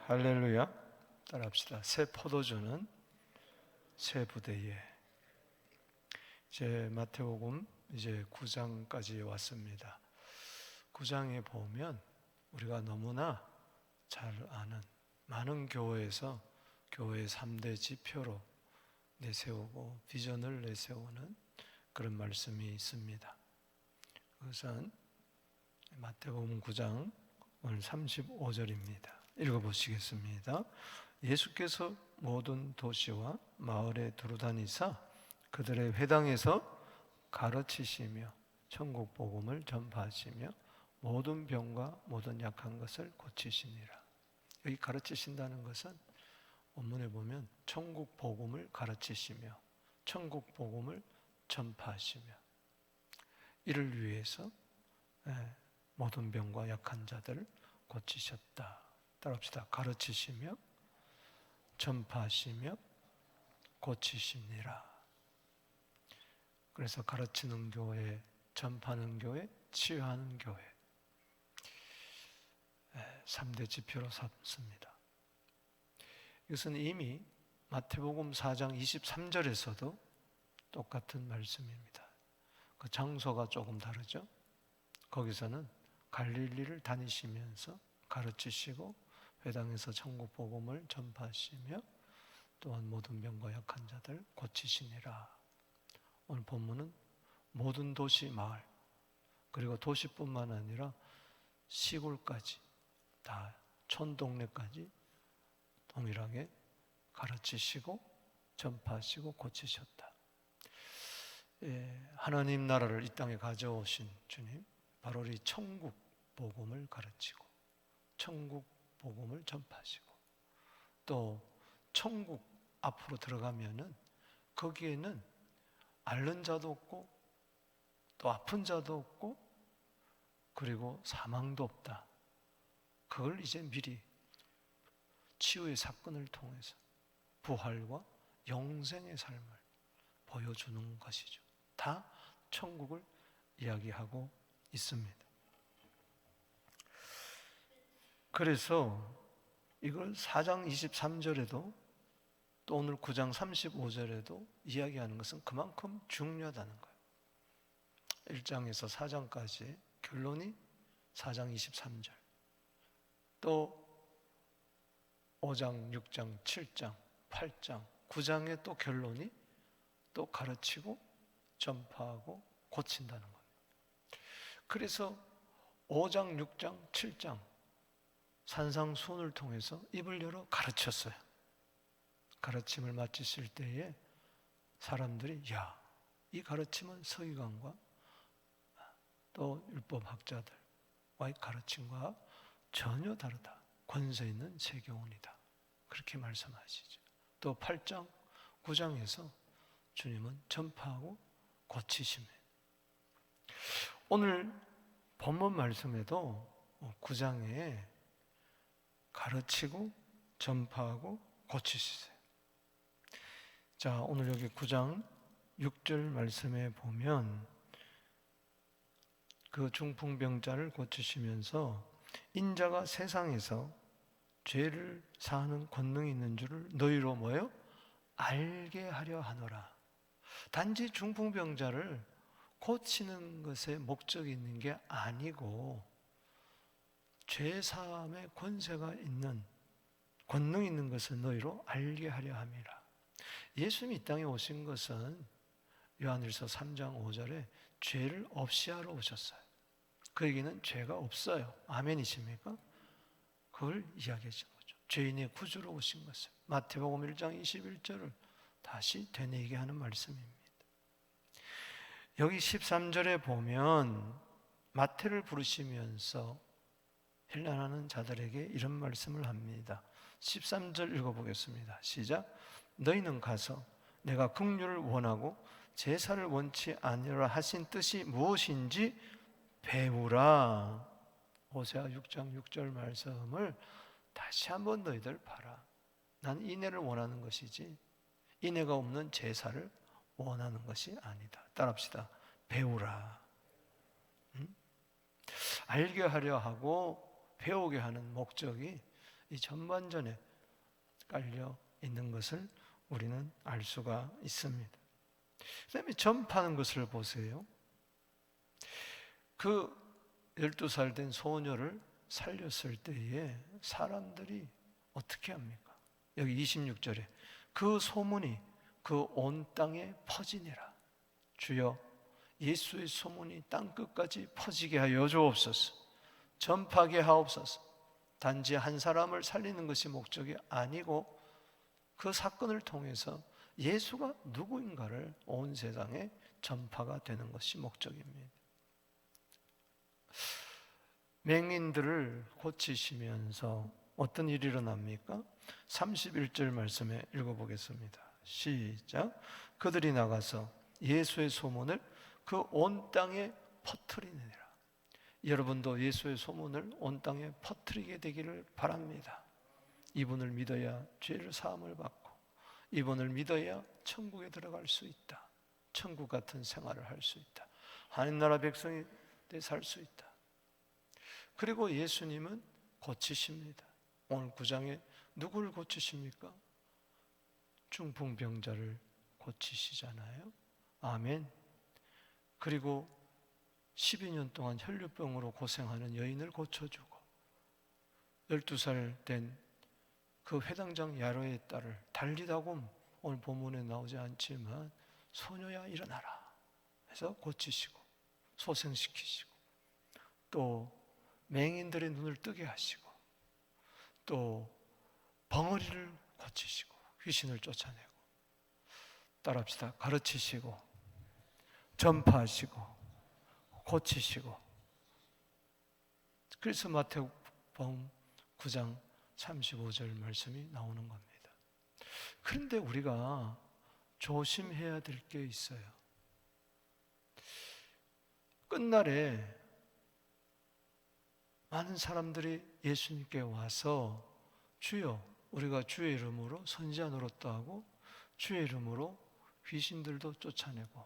할렐루야. 따라합시다. 새 포도주는 새 부대에. 이제 마태복음 이제 9장까지 왔습니다. 9장에 보면 우리가 너무나 잘 아는 많은 교회에서 교회의 3대 지표로 내세우고 비전을 내세우는 그런 말씀이 있습니다. 그것은 마태복음 9장 오늘 35절입니다. 읽어보시겠습니다. 예수께서 모든 도시와 마을에 두루다니사 그들의 회당에서 가르치시며 천국 복음을 전파하시며 모든 병과 모든 약한 것을 고치시니라. 여기 가르치신다는 것은 원문에 보면 천국 복음을 가르치시며 천국 복음을 전파하시며 이를 위해서 모든 병과 약한 자들을 고치셨다. 따라합시다. 가르치시며 전파하시며 고치시니라. 그래서 가르치는 교회, 전파하는 교회, 치유하는 교회 3대 지표로 삼습니다. 이것은 이미 마태복음 4장 23절에서도 똑같은 말씀입니다. 그 장소가 조금 다르죠. 거기서는 갈릴리를 다니시면서 가르치시고 회당에서 천국 복음을 전파하시며 또한 모든 병과 약한 자들 고치시니라. 오늘 본문은 모든 도시 마을 그리고 도시뿐만 아니라 시골까지 다 촌동네까지 동일하게 가르치시고 전파하시고 고치셨다. 하나님 나라를 이 땅에 가져오신 주님, 바로 이 천국 복음을 가르치고 천국 복음을 전파하시고 또 천국 앞으로 들어가면은 거기에는 앓는 자도 없고 또 아픈 자도 없고 그리고 사망도 없다. 그걸 이제 미리 치유의 사건을 통해서 부활과 영생의 삶을 보여주는 것이죠. 다 천국을 이야기하고 있습니다. 그래서 이걸 4장 23절에도 또 오늘 9장 35절에도 이야기하는 것은 그만큼 중요하다는 거예요. 1장에서 4장까지 결론이 4장 23절, 또 5장, 6장, 7장, 8장, 9장의 또 결론이 또 가르치고 전파하고 고친다는 거예요. 그래서 5장, 6장, 7장 산상수훈을 통해서 입을 열어 가르쳤어요. 가르침을 마치실 때에 사람들이 이 가르침은 서기관과 또 율법학자들과의 가르침과 전혀 다르다. 권세 있는 세교훈이다. 그렇게 말씀하시죠. 또 8장, 9장에서 주님은 전파하고 고치십니다. 오늘 본문 말씀에도 9장에 가르치고 전파하고 고치시세요. 자, 오늘 여기 9장 6절 말씀에 보면 그 중풍병자를 고치시면서 인자가 세상에서 죄를 사하는 권능이 있는 줄을 너희로 뭐예요? 알게 하려 하노라. 단지 중풍병자를 고치는 것에 목적이 있는 게 아니고 죄사함의 권세가 있는 권능이 있는 것을 너희로 알게 하려 함이라. 예수님이 이 땅에 오신 것은 요한일서 3장 5절에 죄를 없이 하러 오셨어요. 그에게는 죄가 없어요. 아멘이십니까? 그걸 이야기해 준 거죠. 죄인의 구주로 오신 것을. 마태복음 1장 21절을 다시 되뇌이게 하는 말씀입니다. 여기 13절에 보면 마태를 부르시면서 헬난하는 자들에게 이런 말씀을 합니다. 13절 읽어보겠습니다. 시작. 너희는 가서 내가 긍휼을 원하고 제사를 원치 아니라 하신 뜻이 무엇인지 배우라. 호세아 6장 6절 말씀을 다시 한번 너희들 봐라. 난 인애를 원하는 것이지 인애가 없는 제사를 원하는 것이 아니다. 따라합시다. 배우라. 알게 하려 하고 배우게 하는 목적이 이 전반전에 깔려 있는 것을 우리는 알 수가 있습니다. 그다음에 전파하는 것을 보세요. 그 12살 된 소녀를 살렸을 때에 사람들이 어떻게 합니까? 여기 26절에 그 소문이 그 온 땅에 퍼지니라. 주여, 예수의 소문이 땅 끝까지 퍼지게 하여 주옵소서. 전파하게 하옵소서. 단지 한 사람을 살리는 것이 목적이 아니고 그 사건을 통해서 예수가 누구인가를 온 세상에 전파가 되는 것이 목적입니다. 맹인들을 고치시면서 어떤 일이 일어납니까? 31절 말씀에 읽어보겠습니다. 시작. 그들이 나가서 예수의 소문을 그 온 땅에 퍼뜨리느니라. 여러분도 예수의 소문을 온 땅에 퍼뜨리게 되기를 바랍니다. 이분을 믿어야 죄를 사함을 받고, 이분을 믿어야 천국에 들어갈 수 있다. 천국 같은 생활을 할 수 있다. 하늘나라 백성이 살 수 있다. 그리고 예수님은 고치십니다. 오늘 9장에 누구를 고치십니까? 중풍병자를 고치시잖아요. 아멘. 그리고 12년 동안 혈류병으로 고생하는 여인을 고쳐주고, 12살 된 그 회당장 야로의 딸을 달리다곰, 오늘 본문에 나오지 않지만 소녀야 일어나라 해서 고치시고 소생시키시고, 또 맹인들의 눈을 뜨게 하시고, 또 벙어리를 고치시고 귀신을 쫓아내고, 따라합시다. 가르치시고 전파하시고 고치시고. 그래서 마태복음 9장 35절 말씀이 나오는 겁니다. 그런데 우리가 조심해야 될 게 있어요. 끝날에 많은 사람들이 예수님께 와서 주여, 우리가 주의 이름으로 선지자 노릇도 하고 주의 이름으로 귀신들도 쫓아내고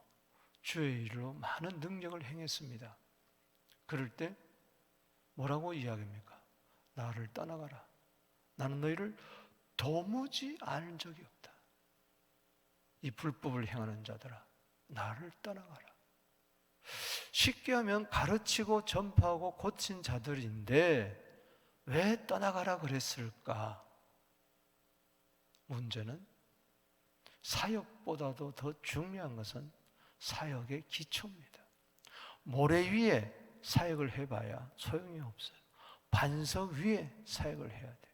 주의 이름으로 많은 능력을 행했습니다. 그럴 때 뭐라고 이야기합니까? 나를 떠나가라. 나는 너희를 도무지 아는 적이 없다. 이 불법을 행하는 자들아, 나를 떠나가라. 쉽게 하면 가르치고 전파하고 고친 자들인데 왜 떠나가라 그랬을까? 문제는 사역보다도 더 중요한 것은 사역의 기초입니다. 모래 위에 사역을 해봐야 소용이 없어요. 반석 위에 사역을 해야 돼요.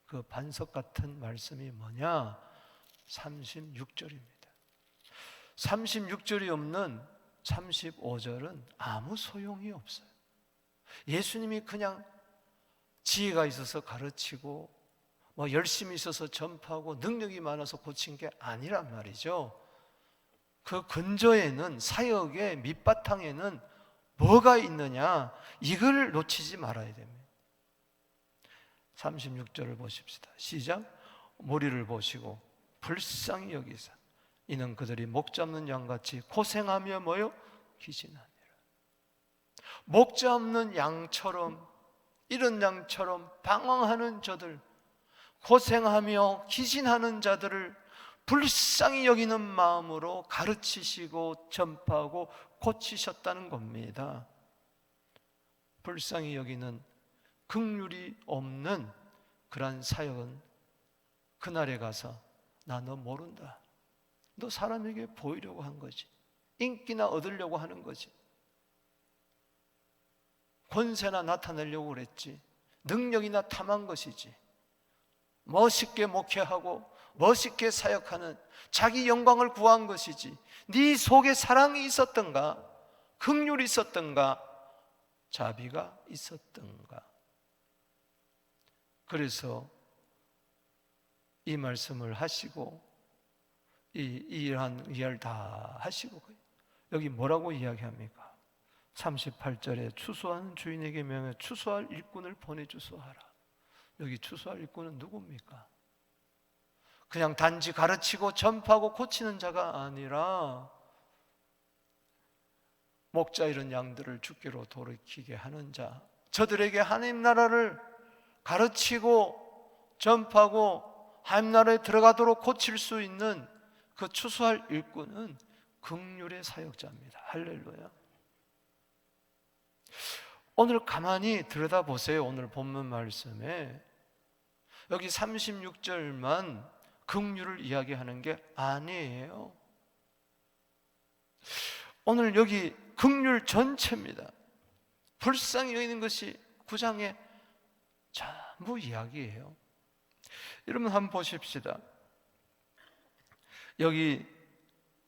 그 반석 같은 말씀이 뭐냐? 36절입니다. 36절이 없는 35절은 아무 소용이 없어요. 예수님이 그냥 지혜가 있어서 가르치고 열심히 있어서 전파하고 능력이 많아서 고친 게 아니란 말이죠. 그 근저에는, 사역의 밑바탕에는 뭐가 있느냐, 이걸 놓치지 말아야 됩니다. 36절을 보십시다. 시작. 무리를 보시고 불쌍히 여기사 이는 그들이 목 잡는 양같이 고생하며 뭐요? 기진하니라. 목 잡는 양처럼, 이런 양처럼 방황하는 저들, 고생하며 기진하는 자들을 불쌍히 여기는 마음으로 가르치시고 전파하고 고치셨다는 겁니다. 불쌍히 여기는 긍휼이 없는 그러한 사역은 그날에 가서 나 너 모른다, 너 사람에게 보이려고 한 거지, 인기나 얻으려고 하는 거지, 권세나 나타내려고 그랬지, 능력이나 탐한 것이지, 멋있게 목회하고 멋있게 사역하는 자기 영광을 구한 것이지, 네 속에 사랑이 있었던가, 긍휼이 있었던가, 자비가 있었던가. 그래서 이 말씀을 하시고 이러한 이해를 다 하시고 여기 뭐라고 이야기합니까? 38절에 추수하는 주인에게 명해 추수할 일꾼을 보내주소하라. 여기 추수할 일꾼은 누굽니까? 그냥 단지 가르치고 전파하고 고치는 자가 아니라 목자 이런 양들을 주께로 돌이키게 하는 자, 저들에게 하나님 나라를 가르치고 전파하고 하나님 나라에 들어가도록 고칠 수 있는 그 추수할 일꾼은 긍휼의 사역자입니다. 할렐루야. 오늘 가만히 들여다보세요. 오늘 본문 말씀에 여기 36절만 긍휼을 이야기하는 게 아니에요. 오늘 여기 긍휼 전체입니다. 불쌍히 여기는 것이 9장의 전부 이야기예요. 여러분 한번 보십시다. 여기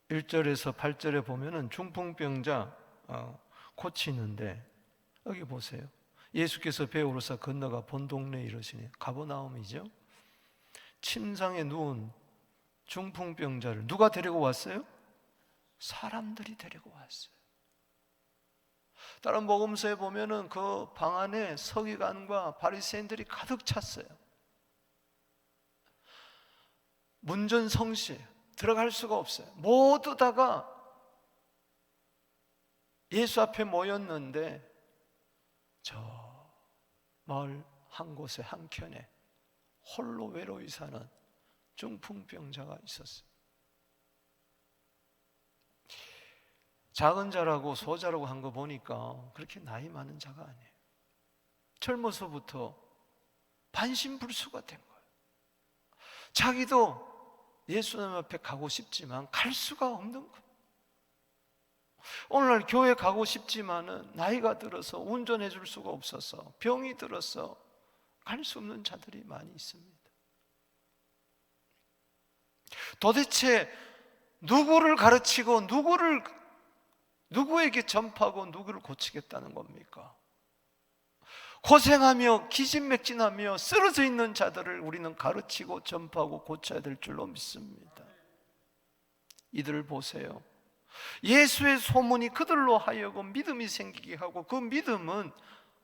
1절에서 8절에 보면은 중풍병자 고치는데 여기 보세요. 예수께서 배 오르사 건너가 본 동네에 이르시니 가버나움이죠. 침상에 누운 중풍병자를 누가 데리고 왔어요? 사람들이 데리고 왔어요. 다른 복음서에 보면은 그 방 안에 서기관과 바리새인들이 가득 찼어요. 문전성시에 들어갈 수가 없어요. 모두 다가 예수 앞에 모였는데 저 마을 한 곳에 한켠에 홀로 외로이 사는 중풍병자가 있었어요. 작은 자라고 소자라고 한 거 보니까 그렇게 나이 많은 자가 아니에요. 젊어서부터 반신불수가 된 거예요. 자기도 예수님 앞에 가고 싶지만 갈 수가 없는 거예요. 오늘날 교회 가고 싶지만은 나이가 들어서 운전해 줄 수가 없어서 병이 들어서 갈 수 없는 자들이 많이 있습니다. 도대체 누구를 가르치고 누구에게 전파하고 누구를 고치겠다는 겁니까? 고생하며 기진맥진하며 쓰러져 있는 자들을 우리는 가르치고 전파하고 고쳐야 될 줄로 믿습니다. 이들을 보세요. 예수의 소문이 그들로 하여금 믿음이 생기게 하고 그 믿음은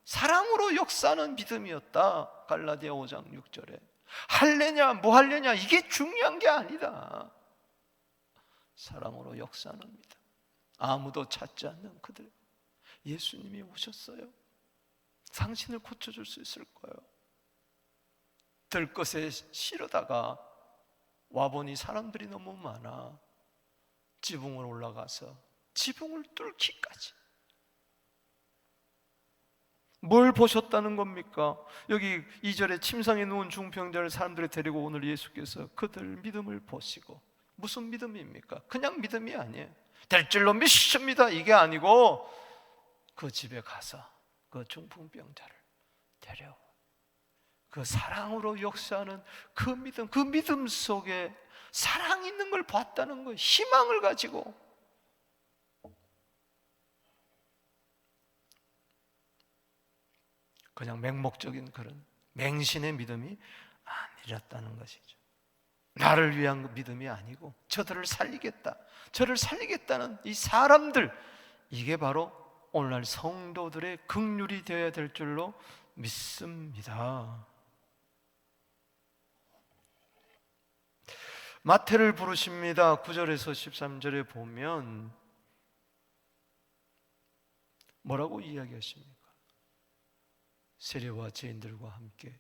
사랑으로 역사하는 믿음이었다. 갈라디아 5장 6절에 할래냐 뭐 할래냐 이게 중요한 게 아니다. 사랑으로 역사하는 믿음. 아무도 찾지 않는 그들, 예수님이 오셨어요. 당신을 고쳐줄 수 있을 거예요. 들것에 실으다가 와보니 사람들이 너무 많아 지붕을 올라가서 지붕을 뚫기까지. 뭘 보셨다는 겁니까? 여기 2절에 침상에 누운 중풍병자를 사람들이 데리고 오늘 예수께서 그들 믿음을 보시고, 무슨 믿음입니까? 그냥 믿음이 아니에요. 될 줄로 믿습니다 이게 아니고 그 집에 가서 그 중풍병자를 데려오. 그 사랑으로 역사하는 그 믿음 속에 사랑이 있는 걸 봤다는 거예요. 희망을 가지고. 그냥 맹목적인 그런 맹신의 믿음이 아니었다는 것이죠. 나를 위한 믿음이 아니고 저들을 살리겠다, 저를 살리겠다는 이 사람들, 이게 바로 오늘날 성도들의 긍휼이 되어야 될 줄로 믿습니다. 마태를 부르십니다. 9절에서 13절에 보면 뭐라고 이야기하십니까? 세리와 죄인들과 함께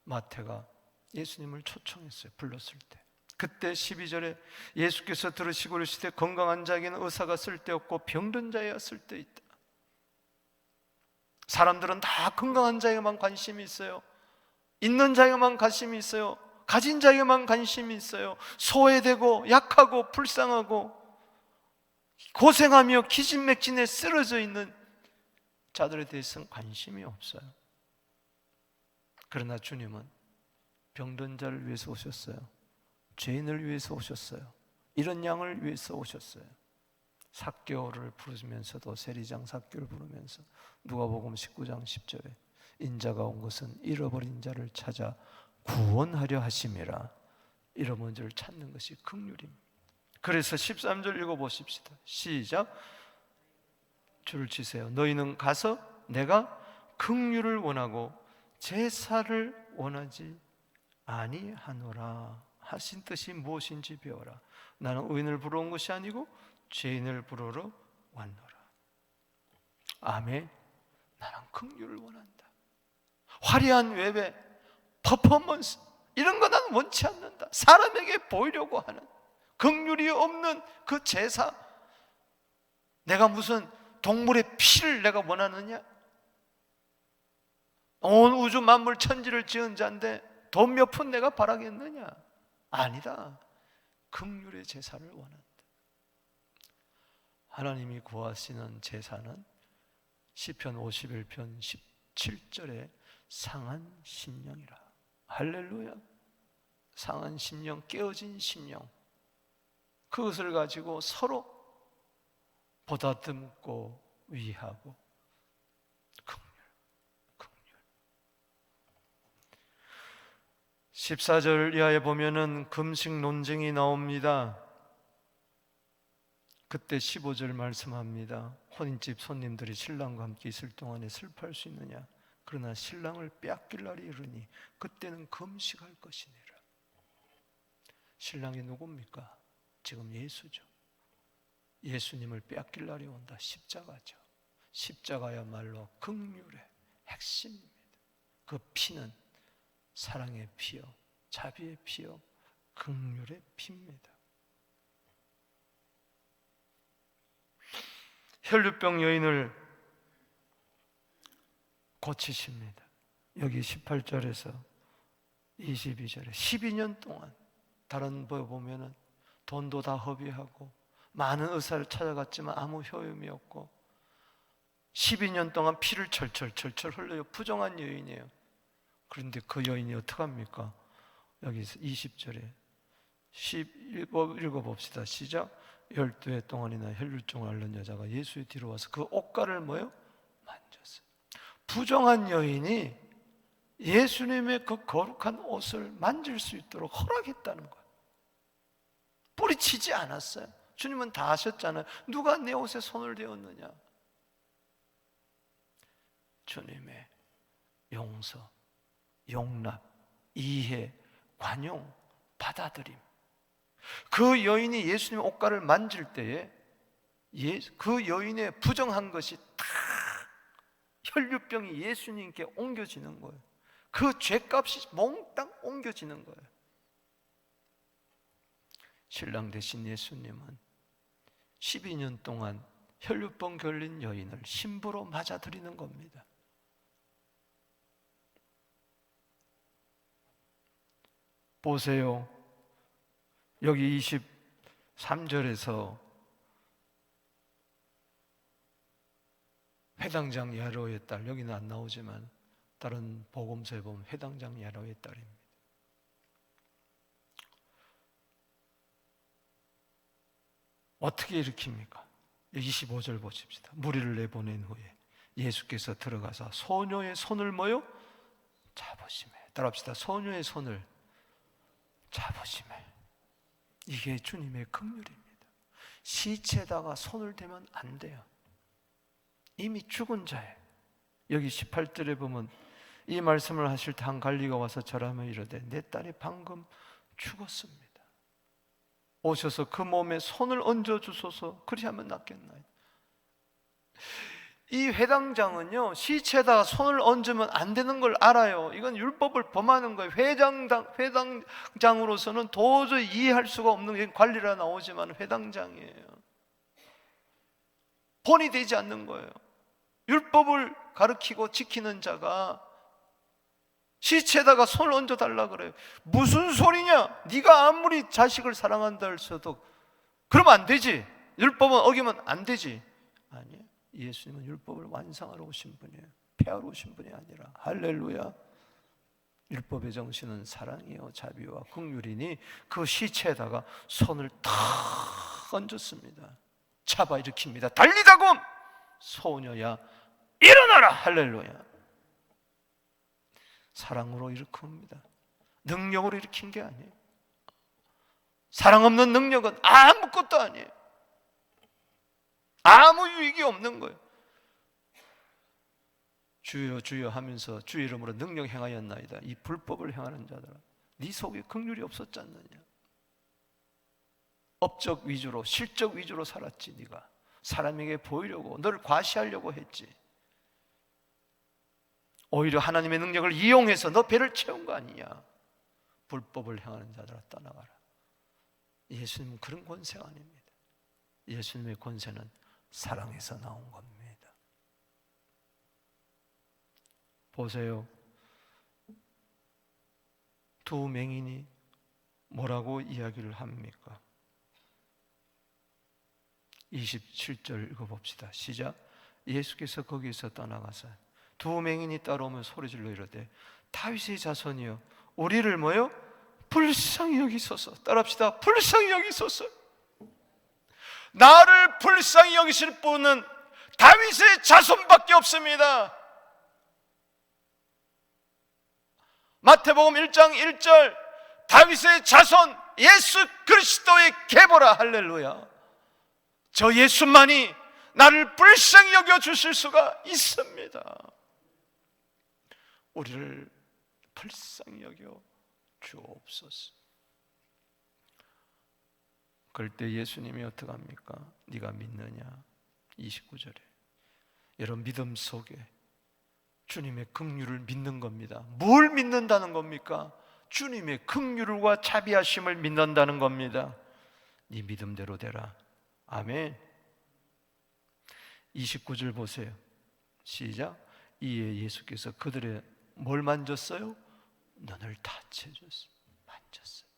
마태가 예수님을 초청했어요. 불렀을 때. 그때 12절에 예수께서 들으시고 이르시되 건강한 자에게는 의사가 쓸데없고 병든 자에야 쓸데있다. 사람들은 다 건강한 자에게만 관심이 있어요. 있는 자에게만 관심이 있어요. 가진 자에게만 관심이 있어요. 소외되고 약하고 불쌍하고 고생하며 기진맥진에 쓰러져 있는 자들에 대해서는 관심이 없어요. 그러나 주님은 병든 자를 위해서 오셨어요. 죄인을 위해서 오셨어요. 이런 양을 위해서 오셨어요. 삭개오를 부르면서도 세리장 삭개오를 부르면서 누가복음 19장 10절에 인자가 온 것은 잃어버린 자를 찾아 구원하려 하심이라. 잃어버린 자를 찾는 것이 긍휼입니다. 그래서 13절 읽어보십시다. 시작. 줄을 치세요. 너희는 가서 내가 긍휼을 원하고 제사를 원하지 아니하노라. 하신 뜻이 무엇인지 배워라. 나는 의인을 부르러 온 것이 아니고 죄인을 부르러 왔노라. 아멘. 나는 긍휼을 원한다. 화려한 외배, 퍼포먼스 이런 거 나는 원치 않는다. 사람에게 보이려고 하는 긍휼이 없는 그 제사, 내가 무슨 동물의 피를 내가 원하느냐? 온 우주 만물 천지를 지은 자인데 돈 몇 푼 내가 바라겠느냐? 아니다. 긍휼의 제사를 원한다. 하나님이 구하시는 제사는 시편 51편 17절에 상한 심령이라. 할렐루야. 상한 심령, 깨어진 심령, 그것을 가지고 서로 보다듬고 위하고 긍휼. 14절 이하에 보면은 금식 논쟁이 나옵니다. 그때 15절 말씀합니다. 혼인집 손님들이 신랑과 함께 있을 동안에 슬퍼할 수 있느냐? 그러나 신랑을 빼앗길 날이 이르니 그때는 금식할 것이니라. 신랑이 누굽니까? 지금 예수죠. 예수님을 빼앗길 날이 온다. 십자가죠. 십자가야말로 긍휼의 핵심입니다. 그 피는 사랑의 피요, 자비의 피요, 긍휼의 피입니다. 혈류병 여인을 고치십니다. 여기 18절에서 22절에 12년 동안 다른 거 보면은 돈도 다 허비하고 많은 의사를 찾아갔지만 아무 효험이 없고 12년 동안 피를 철철 흘려요. 부정한 여인이에요. 그런데 그 여인이 어떡합니까? 여기 20절에 읽어봅시다. 시작. 12해 동안이나 혈류증을 앓는 여자가 예수의 뒤로 와서 그 옷가를 뭐요? 만졌어요. 부정한 여인이 예수님의 그 거룩한 옷을 만질 수 있도록 허락했다는 거예요. 뿌리치지 않았어요. 주님은 다 하셨잖아요. 누가 내 옷에 손을 대었느냐? 주님의 용서, 용납, 이해, 관용, 받아들임. 그 여인이 예수님의 옷가를 만질 때에 그 여인의 부정한 것이 다 혈류병이 예수님께 옮겨지는 거예요. 그 죄값이 몽땅 옮겨지는 거예요. 신랑 대신 예수님은 12년 동안 혈류병 걸린 여인을 신부로 맞아들이는 겁니다. 보세요. 여기 23절에서 회당장 야로의 딸, 여기는 안 나오지만 다른 복음서에 보면 회당장 야로의 딸입니다. 어떻게 일으킵니까? 25절 보십시다. 무리를 내보낸 후에 예수께서 들어가서 소녀의 손을 뭐요? 잡으시매. 따라합시다. 소녀의 손을 잡으시매. 이게 주님의 긍휼입니다. 시체에다가 손을 대면 안 돼요. 이미 죽은 자예요. 여기 18절에 보면 이 말씀을 하실 때 한 관리가 와서 절하며 이르되 내 딸이 방금 죽었습니다. 오셔서 그 몸에 손을 얹어 주소서. 그리하면 낫겠나이다. 이 회당장은요, 시체에다가 손을 얹으면 안 되는 걸 알아요. 이건 율법을 범하는 거예요. 회당장으로서는 도저히 이해할 수가 없는 게 관리라 나오지만 회당장이에요. 본이 되지 않는 거예요. 율법을 가르치고 지키는 자가 시체에다가 손을 얹어달라 그래요. 무슨 소리냐? 네가 아무리 자식을 사랑한다 할수도 그러면 안 되지. 율법은 어기면 안 되지. 아니에요. 예수님은 율법을 완성하러 오신 분이에요. 폐하러 오신 분이 아니라. 할렐루야. 율법의 정신은 사랑이요 자비와 긍휼이니 그 시체에다가 손을 탁 얹었습니다. 잡아 일으킵니다. 달리다곰 소녀야 일어나라. 할렐루야. 사랑으로 일으킵니다. 능력으로 일으킨 게 아니에요. 사랑 없는 능력은 아무것도 아니에요. 아무 유익이 없는 거예요. 주여 주여 하면서 주의 이름으로 능력 행하였나이다. 이 불법을 행하는 자들아, 네 속에 긍휼이 없었지 않느냐? 업적 위주로, 실적 위주로 살았지. 네가 사람에게 보이려고, 너를 과시하려고 했지. 오히려 하나님의 능력을 이용해서 너 배를 채운 거 아니냐. 불법을 행하는 자들아 떠나가라. 예수님은 그런 권세가 아닙니다. 예수님의 권세는 사랑에서 나온 겁니다. 보세요. 두 맹인이 뭐라고 이야기를 합니까? 27절 읽어봅시다. 시작. 예수께서 거기서 떠나가서 두 맹인이 따라오면 소리질러 이르되 다윗의 자손이여 우리를 뭐요? 불쌍히 여기소서. 따라합시다. 불쌍히 여기소서. 나를 불쌍히 여기실 분은 다윗의 자손밖에 없습니다. 마태복음 1장 1절 다윗의 자손 예수 그리스도의 계보라. 할렐루야. 저 예수만이 나를 불쌍히 여겨주실 수가 있습니다. 우리를 불쌍히 여겨 주옵소서. 그럴 때 예수님이 어떻게 합니까? 네가 믿느냐? 29절에 여러분 믿음 속에 주님의 긍휼을 믿는 겁니다. 뭘 믿는다는 겁니까? 주님의 긍휼과 자비하심을 믿는다는 겁니다. 네 믿음대로 되라. 아멘. 29절 보세요. 시작. 이에 예수께서 그들의 뭘 만졌어요? 눈을 다쳐줬어요. 만졌어요.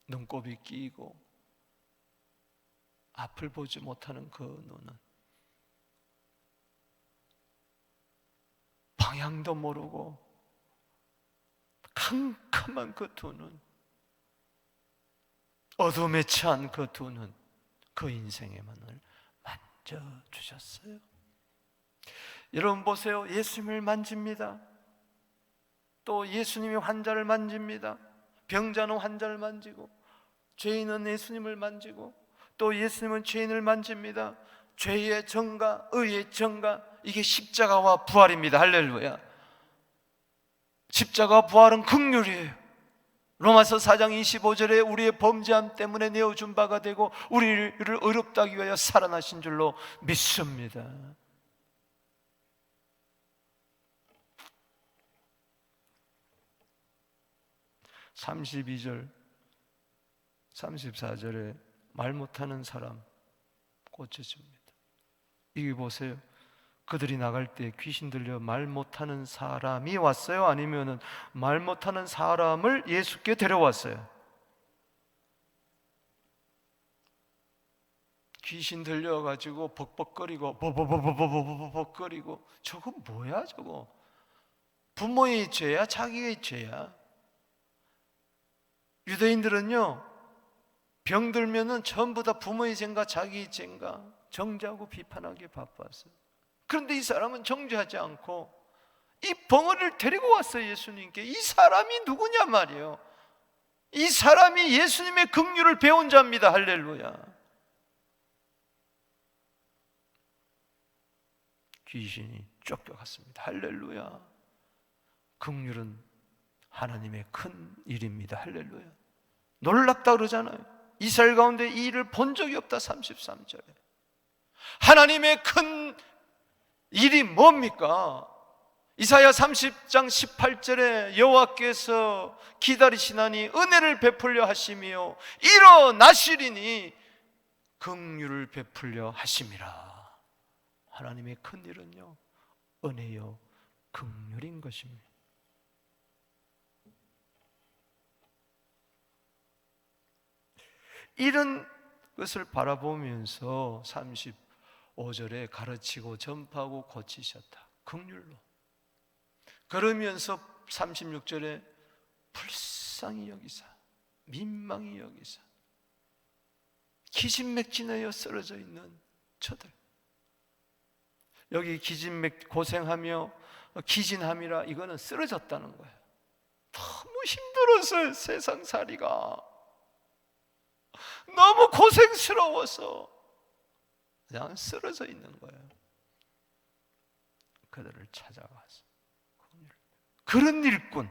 눈곱이 끼이고 앞을 보지 못하는 그 눈은, 방향도 모르고 캄캄한 그 두 눈, 어둠에 처한 그 두 눈, 그 인생의 문을 만져주셨어요. 여러분 보세요. 예수님을 만집니다. 또 예수님이 환자를 만집니다. 병자는 환자를 만지고, 죄인은 예수님을 만지고, 또 예수님은 죄인을 만집니다. 죄의 정가, 의의 정가, 이게 십자가와 부활입니다. 할렐루야. 십자가 부활은 긍휼이에요. 로마서 4장 25절에 우리의 범죄함 때문에 내어준 바가 되고 우리를 의롭다 하기 위하여 살아나신 줄로 믿습니다. (32절) 34절에 말 못하는 사람 고쳐집니다. 이게 보세요. 그들이 나갈 때 귀신 들려 말 못하는 사람이 왔어요? 아니면은 말 못하는 사람을 예수께 데려왔어요? 귀신 들려가지고 벅벅거리고 버버버버버버벅거리고, 저거 뭐야 저거? 부모의 죄야? 자기의 죄야? 유대인들은요, 병들면은 전부 다 부모의 죄인가 자기의 죄인가 정죄하고 비판하기 바빴어요. 그런데 이 사람은 정죄하지 않고 이 벙어리를 데리고 왔어요. 예수님께. 이 사람이 누구냐 말이에요. 이 사람이 예수님의 긍휼을 배운 자입니다. 할렐루야. 귀신이 쫓겨갔습니다. 할렐루야. 긍휼은 하나님의 큰 일입니다. 할렐루야. 놀랍다 그러잖아요. 이스라엘 가운데 이 일을 본 적이 없다. 33절에 하나님의 큰 일이 뭡니까? 이사야 30장 18절에 여호와께서 기다리시나니 은혜를 베풀려 하시며 일어나시리니 긍휼을 베풀려 하심이라. 하나님의 큰 일은요, 은혜요 긍휼인 것입니다. 이런 것을 바라보면서 35절에 가르치고 전파하고 고치셨다. 긍휼로. 그러면서 36절에 불쌍히 여기사, 민망히 여기사, 기진맥진하여 쓰러져 있는 저들. 여기 기진맥 고생하며 기진함이라, 이거는 쓰러졌다는 거예요. 너무 힘들어서 세상살이가 너무 고생스러워서 그냥 쓰러져 있는 거예요. 그들을 찾아가서 그런 일꾼.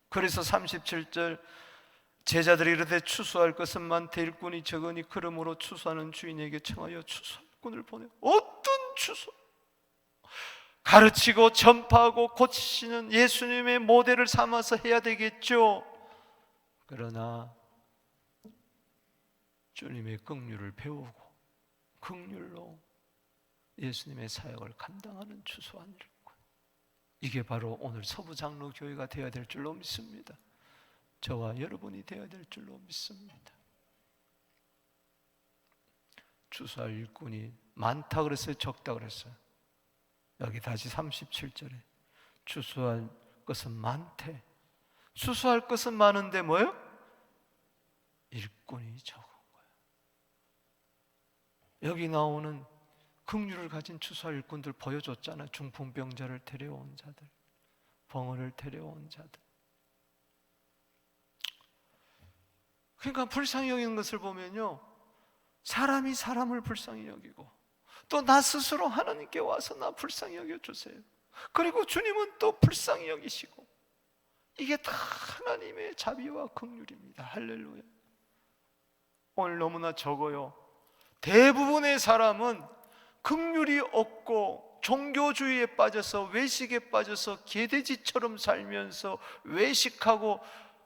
그래서 37절 제자들이 이르되 추수할 것은 많되 일꾼이 적으니 그러므로 추수하는 주인에게 청하여 추수할 꾼을 보내. 어떤 추수? 가르치고 전파하고 고치시는 예수님의 모델을 삼아서 해야 되겠죠. 그러나 주님의 긍휼을 배우고 긍휼로 예수님의 사역을 감당하는 추수한 일꾼, 이게 바로 오늘 서부장로교회가 되어야 될 줄로 믿습니다. 저와 여러분이 되어야 될 줄로 믿습니다. 추수할 일꾼이 많다 그랬어요? 적다 그랬어요? 여기 다시 37절에 추수할 것은 많대. 추수할 것은 많은데 뭐예요? 일꾼이 적은 거예요. 여기 나오는 긍휼을 가진 추수할 일꾼들 보여줬잖아요. 중풍병자를 데려온 자들, 벙어를 데려온 자들. 그러니까 불쌍히 여기는 것을 보면요, 사람이 사람을 불쌍히 여기고 또 나 스스로 하나님께 와서 나 불쌍히 여겨주세요. 그리고 주님은 또 불쌍히 여기시고, 이게 다 하나님의 자비와 긍휼입니다. 할렐루야. 오늘 너무나 적어요. 대부분의 사람은 긍휼이 없고 종교주의에 빠져서 외식에 빠져서 개돼지처럼 살면서 외식하고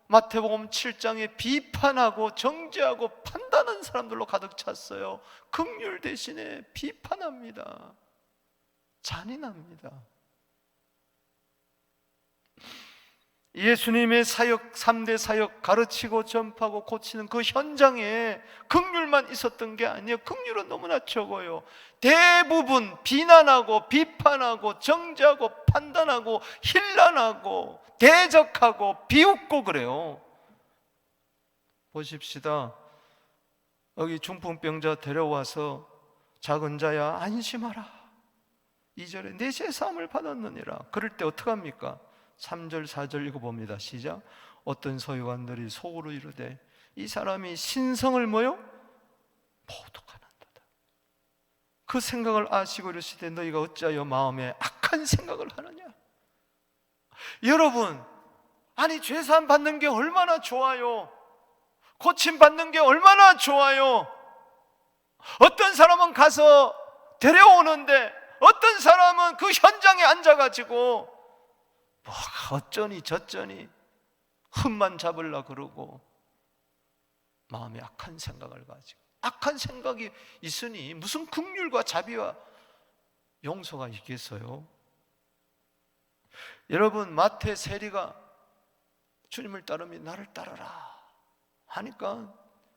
마태복음 7장에 비판하고 정죄하고 판단하는 사람들로 가득 찼어요. 긍휼 대신에 비판합니다. 잔인합니다. 예수님의 사역, 3대 사역, 가르치고 전파하고 고치는 그 현장에 긍휼만 있었던 게 아니에요. 긍휼은 너무나 적어요. 대부분 비난하고 비판하고 정죄하고 판단하고 힐난하고 대적하고 비웃고 그래요. 보십시다. 여기 중풍병자 데려와서 작은 자야 안심하라, 2절에 내 제사함을 받았느니라. 그럴 때 어떡합니까? 3절 4절 읽어봅니다. 시작. 어떤 서기관들이 속으로 이르되 이 사람이 신성을 뭐요? 모독하는도다. 그 생각을 아시고 이르시되 너희가 어찌하여 마음에 악한 생각을 하느냐. 여러분, 아니 죄사함 받는 게 얼마나 좋아요. 고침 받는 게 얼마나 좋아요. 어떤 사람은 가서 데려오는데 어떤 사람은 그 현장에 앉아가지고 뭐가 어쩌니 저쩌니 흠만 잡으려 그러고 마음에 악한 생각을 가지고, 악한 생각이 있으니 무슨 긍휼과 자비와 용서가 있겠어요? 여러분, 마태 세리가 주님을 따르면 나를 따르라 하니까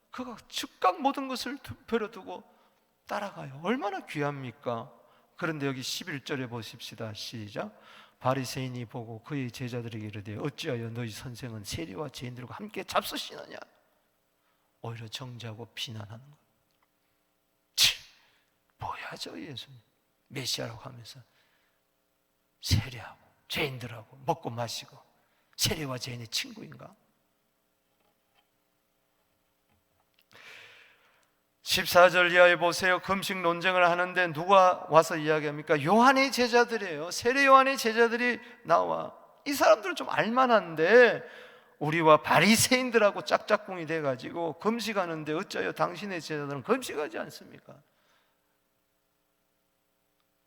그가 즉각 모든 것을 버려두고 따라가요. 얼마나 귀합니까? 그런데 여기 11절에 보십시다. 시작. 바리새인이 보고 그의 제자들에게 이르되 어찌하여 너희 선생은 세리와 죄인들과 함께 잡수시느냐. 오히려 정죄하고 비난하는 거예요. 뭐야 저 예수님 메시아라고 하면서 세리하고 죄인들하고 먹고 마시고 세리와 죄인의 친구인가? 14절 이하에 보세요. 금식 논쟁을 하는데 누가 와서 이야기합니까? 요한의 제자들이에요. 세례 요한의 제자들이 나와. 이 사람들은 좀 알만한데 우리와 바리새인들하고 짝짝꿍이 돼가지고 금식하는데 어쩌여 당신의 제자들은 금식하지 않습니까?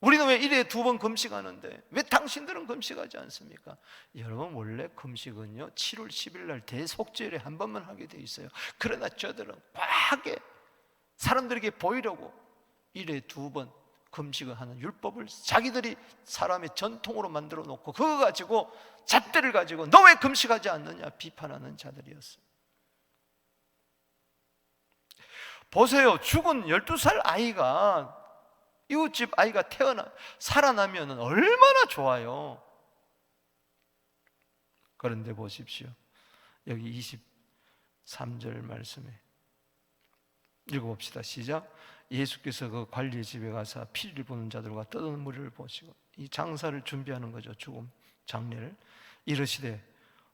우리는 왜 1회에 2번 금식하는데 왜 당신들은 금식하지 않습니까? 여러분, 원래 금식은요 7월 10일 날 대속죄일에 한 번만 하게 돼 있어요. 그러나 저들은 과하게 사람들에게 보이려고 1회에 2번 금식을 하는 율법을 자기들이 사람의 전통으로 만들어 놓고 그거 가지고 잣대를 가지고 너 왜 금식하지 않느냐 비판하는 자들이었어요. 보세요. 죽은 12살 아이가, 이웃집 아이가 살아나면 얼마나 좋아요. 그런데 보십시오. 여기 23절 말씀에 읽어봅시다. 시작. 예수께서 그 관리의 집에 가서 피를 보는 자들과 떠드는 무리를 보시고, 이 장사를 준비하는 거죠. 죽음 장례를. 이르시되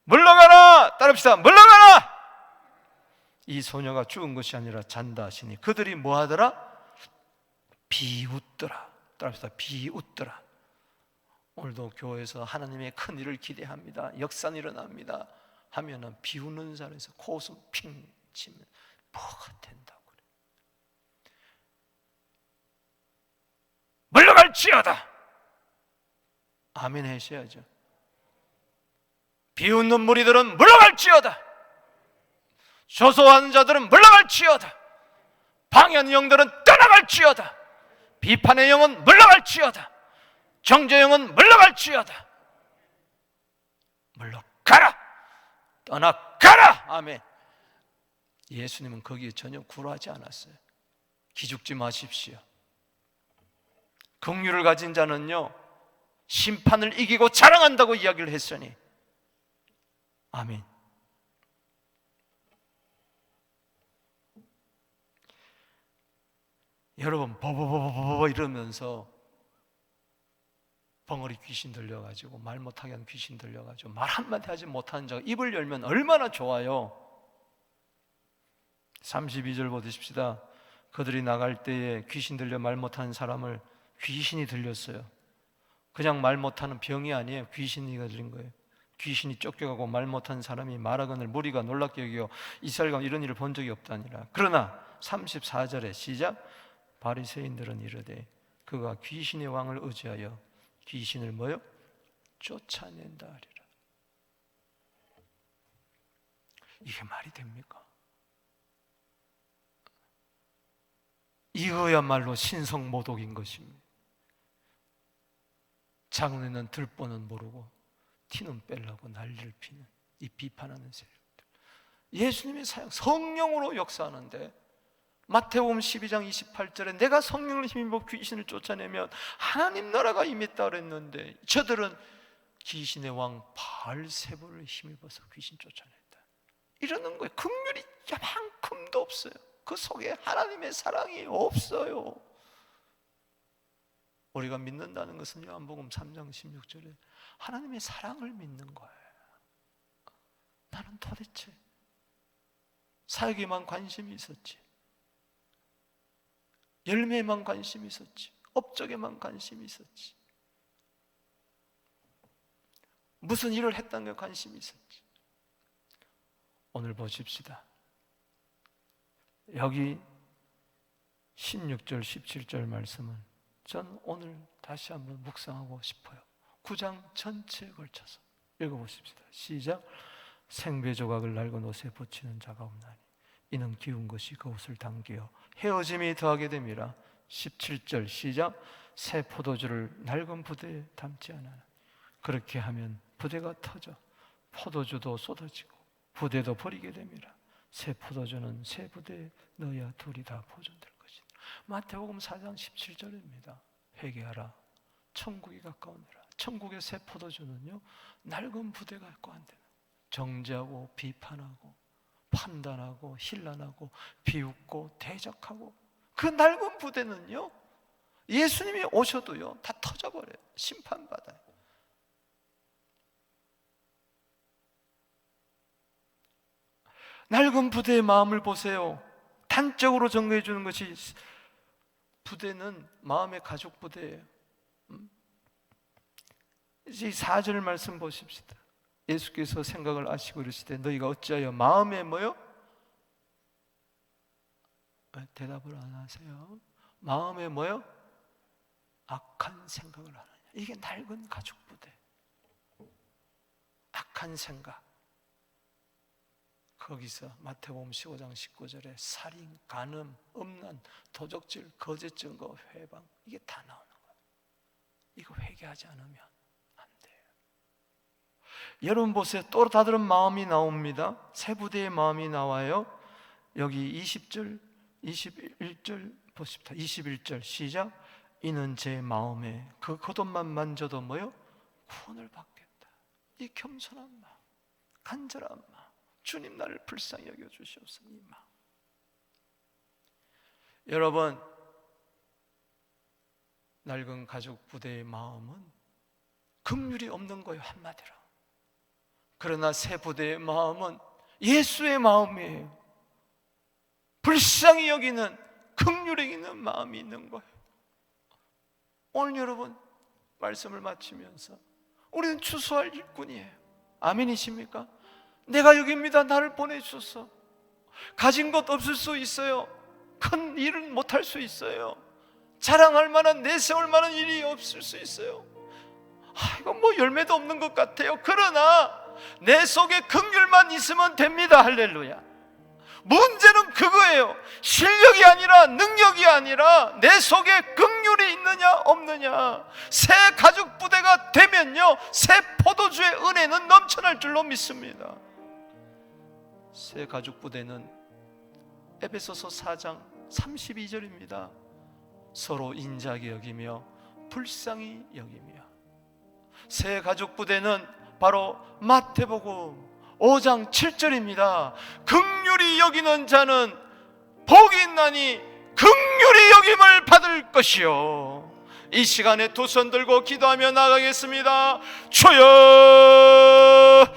물러가라. 따릅시다. 물러가라. 이 소녀가 죽은 것이 아니라 잔다 하시니 그들이 뭐 하더라? 비웃더라. 따릅시다. 비웃더라. 오늘도 교회에서 하나님의 큰 일을 기대합니다, 역사는 일어납니다 하면은 비웃는 자리에서 코웃음 핑 치면 뭐가 된다고 그래. 물러갈지어다. 아멘 하셔야죠. 비웃는 무리들은 물러갈지어다. 조소하는 자들은 물러갈지어다. 방해하는 영들은 떠나갈지어다. 비판의 영은 물러갈지어다. 정죄의 영은 물러갈지어다. 물러가라. 떠나가라. 아멘. 예수님은 거기에 전혀 굴하지 않았어요. 기죽지 마십시오. 긍휼을 가진 자는요, 심판을 이기고 자랑한다고 이야기를 했으니. 아멘. 여러분, 버버버버버 이러면서 벙어리 귀신 들려가지고 말 못하게 하는 귀신 들려가지고 말 한마디 하지 못하는 자가 입을 열면 얼마나 좋아요. 32절 보십시다. 그들이 나갈 때에 귀신 들려 말 못하는 사람을 귀신이 들렸어요. 그냥 말 못하는 병이 아니에요. 귀신이 들린 거예요. 귀신이 쫓겨가고 말 못하는 사람이 말하거늘 무리가 놀랍게 여기어 이스라엘 가운데 이런 일을 본 적이 없다니라. 그러나 34절에 시작. 바리새인들은 이르되 그가 귀신의 왕을 의지하여 귀신을 뭐요? 쫓아낸다 하리라. 이게 말이 됩니까? 이거야말로 신성모독인 것입니다. 장래는 들보는 모르고 티는 빼려고 난리를 피는 이 비판하는 세력들. 예수님의 사역, 성령으로 역사하는데 마태복음 12장 28절에 내가 성령을 힘입어 귀신을 쫓아내면 하나님 나라가 임했다 그랬는데 저들은 귀신의 왕 바알세불을 힘입어서 귀신 쫓아냈다 이러는 거예요. 긍휼이 야만큼도 없어요. 그 속에 하나님의 사랑이 없어요. 우리가 믿는다는 것은 요한복음 3장 16절에 하나님의 사랑을 믿는 거예요. 나는 도대체 사역에만 관심이 있었지, 열매에만 관심이 있었지, 업적에만 관심이 있었지, 무슨 일을 했다는 게 관심이 있었지. 오늘 보십시다. 여기 16절 17절 말씀은 전 오늘 다시 한번 묵상하고 싶어요. 9장 전체에 걸쳐서 읽어보십시다. 시작. 생배 조각을 낡은 옷에 붙이는 자가 없나니 이는 기운 것이 그 옷을 당기어 헤어짐이 더하게 됨이라. 17절 시작. 새 포도주를 낡은 부대에 담지 않아. 그렇게 하면 부대가 터져 포도주도 쏟아지고 부대도 버리게 됨이라. 새 포도주는 새 부대에 넣어야 둘이 다 보존될 것이다. 마태복음 4장 17절입니다. 회개하라. 천국이 가까우니라. 천국의 새 포도주는요, 낡은 부대가 있고 안 되는, 정죄하고 비판하고 판단하고 힐난하고 비웃고 대적하고 그 낡은 부대는요, 예수님이 오셔도요 다 터져버려요. 심판받아요. 낡은 부대의 마음을 보세요. 단적으로 정리해 주는 것이, 부대는 마음의 가족 부대예요. 이제 4절 말씀 보십시다. 예수께서 생각을 아시고 이르시되 너희가 어찌하여 마음에 뭐요? 대답을 안 하세요. 마음에 뭐요? 악한 생각을 하느냐. 이게 낡은 가족 부대. 악한 생각. 거기서 마태복음 15장 19절에 살인, 간음, 음란, 도적질, 거짓 증거, 회방, 이게 다 나오는 거예요. 이거 회개하지 않으면 안 돼요. 여러분 보세요. 또 다른 마음이 나옵니다. 세 부대의 마음이 나와요. 여기 20절, 21절 보십시다. 21절 시작. 이는 제 마음에 그 겉옷만 만져도 뭐요? 구원을 받겠다. 이 겸손한 마음, 간절한 마음, 주님 나를 불쌍히 여겨주시옵소서. 이 마음. 여러분, 낡은 가족 부대의 마음은 긍휼이 없는 거예요, 한마디로. 그러나 새 부대의 마음은 예수의 마음이에요. 불쌍히 여기는, 긍휼히 있는 마음이 있는 거예요. 오늘 여러분 말씀을 마치면서 우리는 추수할 일꾼이에요. 아멘이십니까? 내가 여기입니다. 나를 보내주소서. 가진 것 없을 수 있어요. 큰 일은 못할 수 있어요. 자랑할 만한, 내세울 만한 일이 없을 수 있어요. 이건 뭐 열매도 없는 것 같아요. 그러나 내 속에 긍휼만 있으면 됩니다. 할렐루야. 문제는 그거예요. 실력이 아니라, 능력이 아니라 내 속에 긍휼이 있느냐 없느냐. 새 가죽 부대가 되면요, 새 포도주의 은혜는 넘쳐날 줄로 믿습니다. 새 가죽 부대는 에베소서 4장 32절입니다. 서로 인자하게 여기며 불쌍히 여기며. 새 가죽 부대는 바로 마태복음 5장 7절입니다. 긍휼히 여기는 자는 복이 있나니 긍휼히 여김을 받을 것이요. 이 시간에 두 손 들고 기도하며 나가겠습니다. 주여